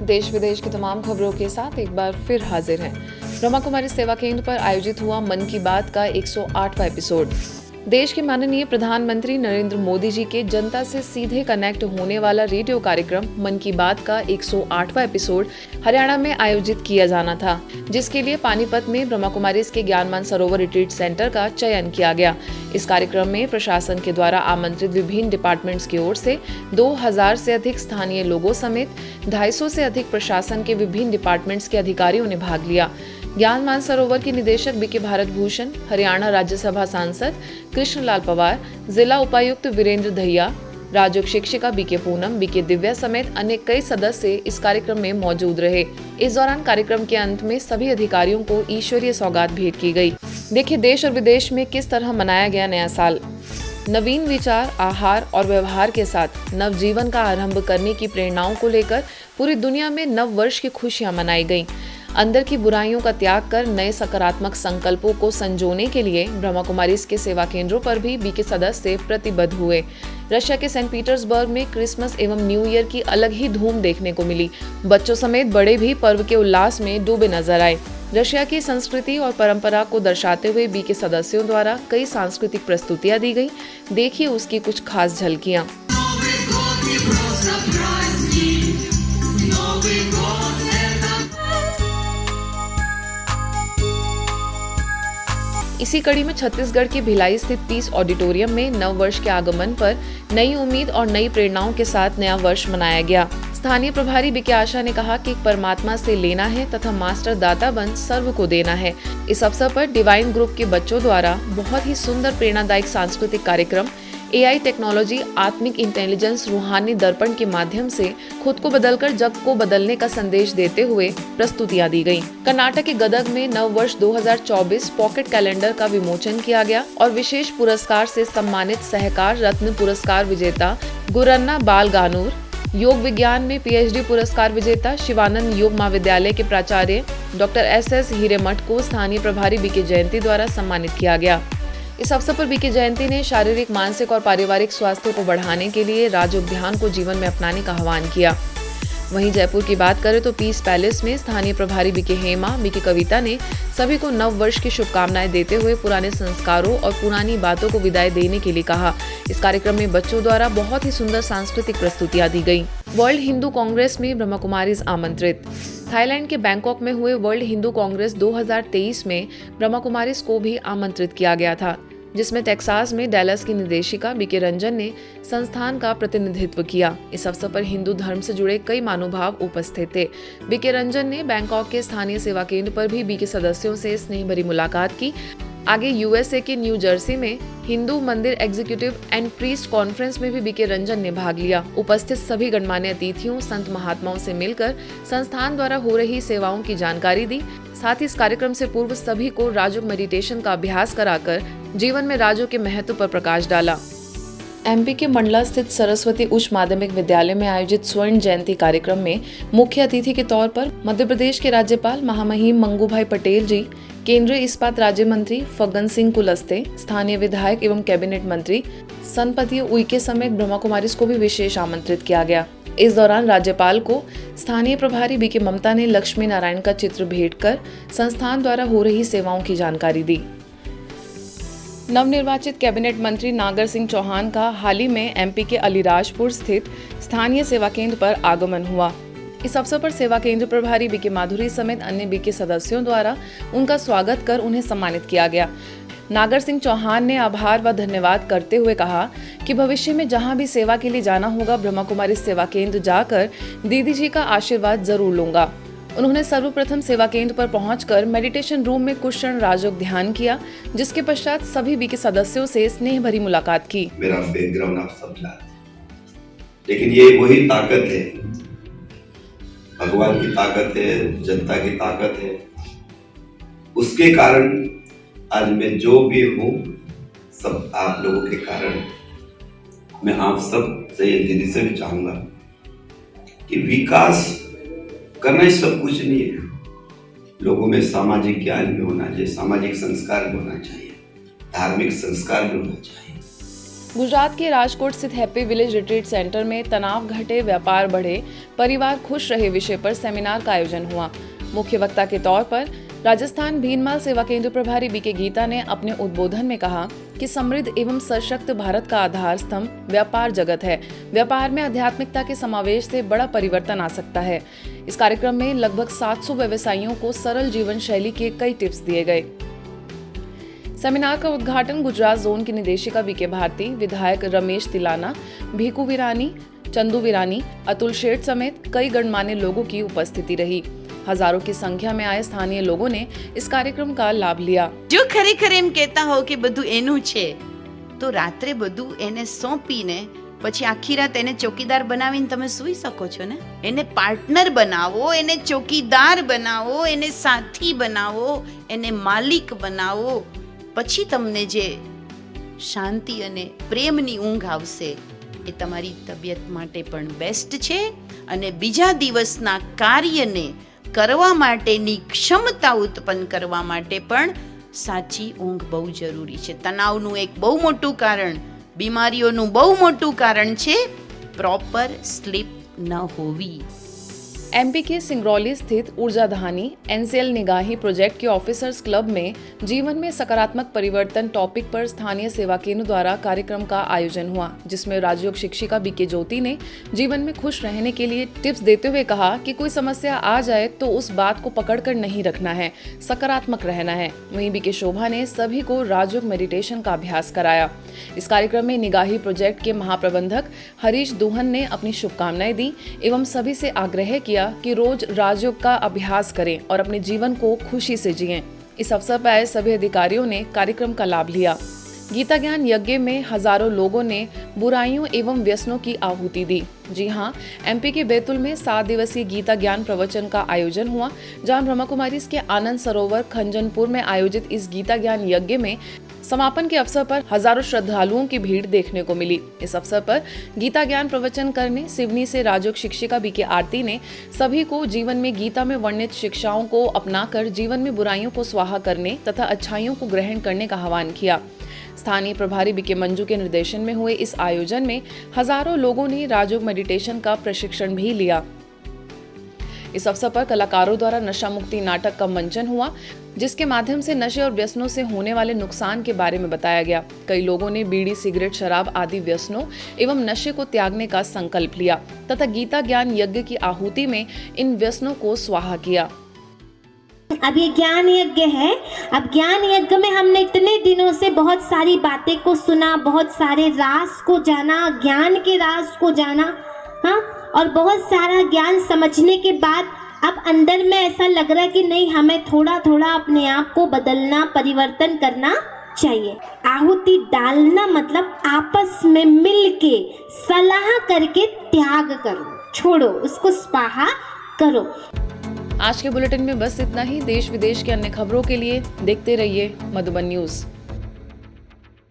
देश विदेश की तमाम खबरों के साथ एक बार फिर हाजिर हैं। ब्रह्मा कुमारी सेवा केंद्र पर आयोजित हुआ मन की बात का 108वां एपिसोड। देश के माननीय प्रधानमंत्री नरेंद्र मोदी जी के जनता से सीधे कनेक्ट होने वाला रेडियो कार्यक्रम मन की बात का 108वां एपिसोड हरियाणा में आयोजित किया जाना था, जिसके लिए पानीपत में ब्रह्मा कुमारी के ज्ञान मानसरोवर रिट्रीट सेंटर का चयन किया गया। इस कार्यक्रम में प्रशासन के द्वारा आमंत्रित विभिन्न डिपार्टमेंट्स की ओर से 2000 से अधिक स्थानीय लोगों समेत 250 से अधिक प्रशासन के विभिन्न डिपार्टमेंट्स के अधिकारियों ने भाग लिया। ज्ञान मानसरोवर की निदेशक बीके भारत भूषण, हरियाणा राज्यसभा सांसद कृष्णलाल पवार, जिला उपायुक्त वीरेंद्र दहिया, राजयोग शिक्षिका बीके पूनम, बीके दिव्या समेत अन्य कई सदस्य इस कार्यक्रम में मौजूद रहे। इस दौरान कार्यक्रम के अंत में सभी अधिकारियों को ईश्वरीय सौगात भेंट की गई। देखिए देश और विदेश में किस तरह मनाया गया नया साल। नवीन विचार, आहार और व्यवहार के साथ नव जीवन का आरंभ करने की प्रेरणाओं को लेकर पूरी दुनिया में नव वर्ष की खुशियां मनाई गईं। अंदर की बुराइयों का त्याग कर नए सकारात्मक संकल्पों को संजोने के लिए ब्रह्मा कुमारी के सेवा केंद्रों पर भी बीके सदस्य प्रतिबद्ध हुए। रशिया के सेंट पीटर्सबर्ग में क्रिसमस एवं न्यू ईयर की अलग ही धूम देखने को मिली। बच्चों समेत बड़े भी पर्व के उल्लास में डूबे नजर आए। रशिया की संस्कृति और परंपरा को दर्शाते हुए बीके सदस्यों द्वारा कई सांस्कृतिक प्रस्तुतियां दी गई। देखिए उसकी कुछ खास झलकियां। इसी कड़ी में छत्तीसगढ़ के भिलाई स्थित पीस ऑडिटोरियम में नव वर्ष के आगमन पर नई उम्मीद और नई प्रेरणाओं के साथ नया वर्ष मनाया गया। स्थानीय प्रभारी बीके आशा ने कहा कि परमात्मा से लेना है तथा मास्टर दाता बन सर्व को देना है। इस अवसर पर डिवाइन ग्रुप के बच्चों द्वारा बहुत ही सुंदर प्रेरणादायक सांस्कृतिक कार्यक्रम, AI टेक्नोलॉजी, आत्मिक इंटेलिजेंस, रूहानी दर्पण के माध्यम से खुद को बदलकर जग को बदलने का संदेश देते हुए प्रस्तुतियां दी गईं। कर्नाटक के गदग में नव वर्ष 2024 पॉकेट कैलेंडर का विमोचन किया गया और विशेष पुरस्कार से सम्मानित सहकार रत्न पुरस्कार विजेता गुरन्ना बाल गानूर, योग विज्ञान में PhD पुरस्कार विजेता शिवानंद योग महाविद्यालय के प्राचार्य डॉक्टर SS हिरेमठ को स्थानीय प्रभारी बीके जयंती द्वारा सम्मानित किया गया। इस अवसर पर बीके जयंती ने शारीरिक, मानसिक और पारिवारिक स्वास्थ्य को बढ़ाने के लिए राजयोग ध्यान को जीवन में अपनाने का आह्वान किया। वहीं जयपुर की बात करें तो पीस पैलेस में स्थानीय प्रभारी बीके हेमा, बीके कविता ने सभी को नव वर्ष की शुभकामनाएं देते हुए पुराने संस्कारों और पुरानी बातों को विदाई देने के लिए कहा। इस कार्यक्रम में बच्चों द्वारा बहुत ही सुंदर सांस्कृतिक प्रस्तुतियां दी गयी। वर्ल्ड हिंदू कांग्रेस में ब्रह्मा कुमारीज आमंत्रित। थाईलैंड के बैंकॉक में हुए वर्ल्ड हिंदू कांग्रेस 2023 में ब्रह्मा कुमारीज को भी आमंत्रित किया गया था, जिसमें टेक्सास में डैलस की निदेशिका बीके रंजन ने संस्थान का प्रतिनिधित्व किया। इस अवसर पर हिंदू धर्म से जुड़े कई महानुभाव उपस्थित थे। बीके रंजन ने बैंकॉक के स्थानीय सेवा केंद्र पर भी बीके सदस्यों से स्नेह भरी मुलाकात की। आगे USA के न्यू जर्सी में हिंदू मंदिर एग्जीक्यूटिव एंड प्रीस्ट कॉन्फ्रेंस में भी बीके रंजन ने भाग लिया। उपस्थित सभी गणमान्य अतिथियों, संत महात्माओं से मिलकर संस्थान द्वारा हो रही सेवाओं की जानकारी दी। साथ ही इस कार्यक्रम से पूर्व सभी को राजयोग मेडिटेशन का अभ्यास कराकर जीवन में राजयोग के महत्व पर प्रकाश डाला। MP के मंडला स्थित सरस्वती उच्च माध्यमिक विद्यालय में आयोजित स्वर्ण जयंती कार्यक्रम में मुख्य अतिथि के तौर पर मध्य प्रदेश के राज्यपाल महामहिम मंगूभाई पटेल जी, केंद्रीय इस्पात राज्य मंत्री फग्गन सिंह कुलस्ते, स्थानीय विधायक एवं कैबिनेट मंत्री सनपति उइके समेत ब्रह्मा कुमारीज को भी विशेष आमंत्रित किया गया। इस दौरान राज्यपाल को स्थानीय प्रभारी बीके ममता ने लक्ष्मी नारायण का चित्र भेंट कर संस्थान द्वारा हो रही सेवाओं की जानकारी दी। नवनिर्वाचित कैबिनेट मंत्री नागर सिंह चौहान का हाल ही में MP के अलीराजपुर स्थित स्थानीय सेवा केंद्र पर आगमन हुआ। इस अवसर पर सेवा केंद्र प्रभारी बीके माधुरी समेत अन्य बीके सदस्यों द्वारा उनका स्वागत कर उन्हें सम्मानित किया गया। नागर सिंह चौहान ने आभार व धन्यवाद करते हुए कहा कि भविष्य में जहां भी सेवा के लिए जाना होगा, ब्रह्मा कुमारी सेवा केंद्र जाकर दीदी जी का आशीर्वाद जरूर लूंगा। उन्होंने सर्वप्रथम सेवा केंद्र पर पहुंचकर मेडिटेशन रूम में कुछ क्षण राजयोग ध्यान किया, जिसके पश्चात सभी बीके सदस्यों से स्नेह भरी मुलाकात की। मेरा बैकग्राउंड आप सब जानते हैं, लेकिन ये वही ताकत है, भगवान की ताकत है, जनता की ताकत है। उसके कारण आज मैं जो भी हूँ, सब आप लोगों के कारण। मैं आप सब से दीदी से भी चाहूंगा कि विकास करना ही सब कुछ नहीं है। लोगों में सामाजिक ज्ञान भी होना चाहिए, सामाजिक संस्कार भी होना चाहिए, धार्मिक संस्कार भी होना चाहिए। गुजरात के राजकोट स्थित हैप्पी विलेज रिट्रीट सेंटर में तनाव घटे, व्यापार बढ़े, परिवार खुश रहे विषय पर सेमिनार का आयोजन हुआ। मुख्य वक्ता के तौर पर राजस्थान भीनमाल सेवा केंद्र प्रभारी बीके गीता ने अपने उद्बोधन में कहा कि समृद्ध एवं सशक्त भारत का आधार स्तंभ व्यापार जगत है। व्यापार में आध्यात्मिकता के समावेश से बड़ा परिवर्तन आ सकता है। इस कार्यक्रम में लगभग 700 व्यवसायियों को सरल जीवन शैली के कई टिप्स दिए गए। सेमिनार का उद्घाटन गुजरात जोन की निदेशिका बीके भारती, विधायक रमेश तिलाना, भीकू विरानी, चंदू विरानी, अतुल शेठ समेत कई गणमान्य लोगों की उपस्थिति रही। हजारों की संख्या में आए स्थानीय लोगों ने इस कार्यक्रम का लाभ लिया। जो खरेखर एम कहता हो कि બધું એનું છે તો રાત્રે બધું એને સોંપીને પછી આખી રાત એને ચોકીદાર બનાવીને તમે સૂઈ શકો છો ને। એને પાર્ટનર બનાવો, એને ચોકીદાર બનાવો, એને સાથી બનાવો, એને માલિક બનાવો, પછી તમને જે શાંતિ અને પ્રેમની ઊંઘ આવશે એ તમારી તબિયત માટે પણ બેસ્ટ છે અને બીજા દિવસના કાર્યને કરવા માટેની ક્ષમતા ઉત્પન્ન કરવા માટે પણ સાચી ઊંઘ બહુ જરૂરી છે। તણાવનું એક બહુ મોટું કારણ, બીમારીઓનું બહુ મોટું કારણ છે પ્રોપર સ્લીપ ન હોવી। एमपी के सिंगरौली स्थित ऊर्जाधानी एनसीएल निगाही प्रोजेक्ट के ऑफिसर्स क्लब में जीवन में सकारात्मक परिवर्तन टॉपिक पर स्थानीय सेवा केंद्र द्वारा कार्यक्रम का आयोजन हुआ, जिसमें राजयोग शिक्षिका बीके ज्योति ने जीवन में खुश रहने के लिए टिप्स देते हुए कहा कि कोई समस्या आ जाए तो उस बात को पकड़कर नहीं रखना है, सकारात्मक रहना है। वहीं बीके शोभा ने सभी को राजयोग मेडिटेशन का अभ्यास कराया। इस कार्यक्रम में निगाही प्रोजेक्ट के महाप्रबंधक हरीश दुहन ने अपनी शुभकामनाएं दी एवं सभी से आग्रह किया कि रोज राजयोग का अभ्यास करें और अपने जीवन को खुशी से जिएं। इस अवसर पर आए सभी अधिकारियों ने कार्यक्रम का लाभ लिया। गीता ज्ञान यज्ञ में हजारों लोगों ने बुराइयों एवं व्यसनों की आहुति दी। जी हां, एमपी के बैतूल में 7 दिवसीय गीता ज्ञान प्रवचन का आयोजन हुआ, जहां ब्रह्मा कुमारी के आनंद सरोवर खंजनपुर में आयोजित इस गीता ज्ञान यज्ञ में समापन के अवसर पर हजारों श्रद्धालुओं की भीड़ देखने को मिली। इस अवसर पर गीता ज्ञान प्रवचन करने सिवनी से राजयोग शिक्षिका बीके आरती ने सभी को जीवन में गीता में वर्णित शिक्षाओं को अपनाकर जीवन में बुराइयों को स्वाहा करने तथा अच्छाइयों को ग्रहण करने का आह्वान किया। स्थानीय प्रभारी बीके मंजू के निर्देशन में हुए इस आयोजन में हजारों लोगों ने राजयोग मेडिटेशन का प्रशिक्षण भी लिया। इस अवसर पर कलाकारों द्वारा नशा मुक्ति नाटक का मंचन हुआ, जिसके माध्यम से नशे और व्यसनों से होने वाले नुकसान के बारे में बताया गया। कई लोगों ने बीड़ी, सिगरेट, शराब आदि व्यसनों एवं नशे को त्यागने का संकल्प लिया तथा गीता ज्ञान यज्ञ की आहुति में इन व्यसनों को स्वाहा किया। अब ये ज्ञान यज्ञ है। अब ज्ञान यज्ञ में हमने इतने दिनों से बहुत सारी बातें को सुना, बहुत सारे राज को जाना, ज्ञान के राज को जाना, हाँ, और बहुत सारा ज्ञान समझने के बाद अब अंदर में ऐसा लग रहा है कि नहीं, हमें थोड़ा थोड़ा अपने आप को बदलना, परिवर्तन करना चाहिए। आहुति डालना मतलब आपस में मिल के सलाह करके त्याग करो, छोड़ो, उसको स्वाहा करो। आज के बुलेटिन में बस इतना ही। देश विदेश के अन्य खबरों के लिए देखते रहिए मधुबन न्यूज।